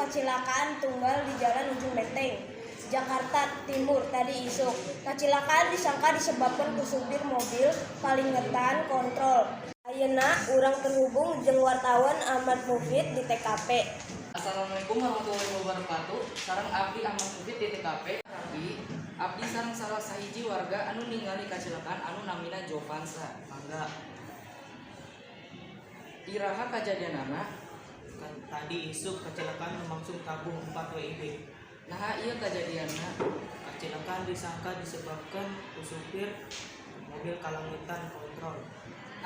kecelakaan tunggal di Jalan Ujung Menteng, Jakarta Timur tadi isuk. Kecelakaan disangka disebabkan ku supir mobil kalingetan kontrol. Ayeuna urang terhubung jeung wartawan Ahmad Mufid di TKP. Assalamualaikum warahmatullahi wabarakatuh. Sareng abdi Ahmad Mufid di TKP. Abdi sareng salah sahiji warga anu ningali kecelakaan anu namina Jovansa. Mangga. Iraha kajadianana tadi isuk kecelakaan lumangsung tabung 4 WIB. Nah iya kajadianna. Kecelakaan disangka disebabkan ku supir mobil kalangitan kontrol.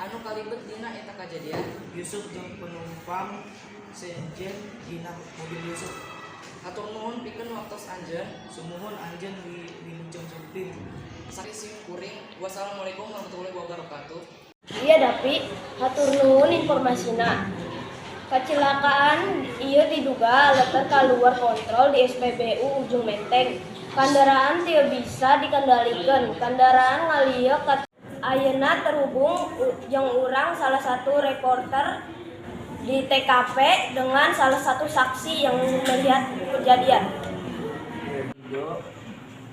Anu kalibet dina eta kajadian Yusuf jeung penumpang sejen dina mobil Yusuf. Hatur nuhun pikeun waktos anjeun. Sumuhun anjeun wilujeng supir. Saksi kuring. Wassalamualaikum warahmatullahi wabarakatuh. Iya Dapi, hatur nuhun informasina. Kecelakaan ieu diduga leter kaluar kontrol di SPBU Ujung Menteng. Kendaraan teu bisa dikendalikan. Kendaraan ngalieu ayeuna terhubung jeung urang salah satu reporter di TKP dengan salah satu saksi yang melihat kejadian.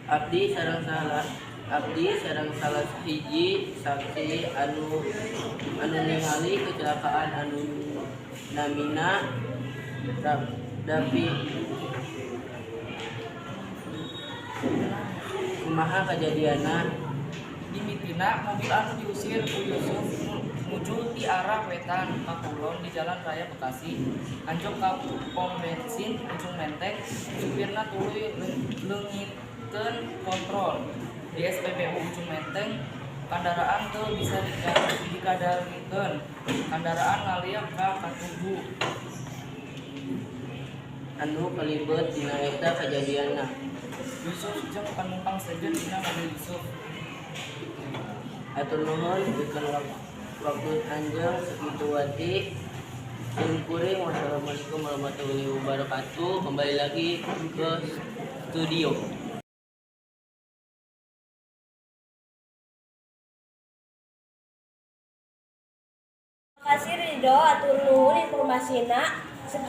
Abdi sareng salah hiji saksi anu ningali kecelakaan anu namina Dapi. Kumaha kajadianna? Dimitina mobil anu diusir ku Yusuf menuju di arah wetan kakulon di Jalan Raya Bekasi anjok ka pom bensin Ujung Menteng. Supirna tuluy leungitkeun kontrol di SPBU Ujung Menteng. Kendaraan teu bisa dikadalikeun. Kendaraan ngaliak ka katubu. Anu kalibet dina eta kajadianna. Yusuf jeung penumpang sejen dina mobil Yusuf. Hatur nuhun pikeun waktu anjeun sakitu wati. Kuring wassalamualaikum warahmatullahi wabarakatuh. Kembali lagi ke studio. Terima kasih Ridho, atur nuhun informasina.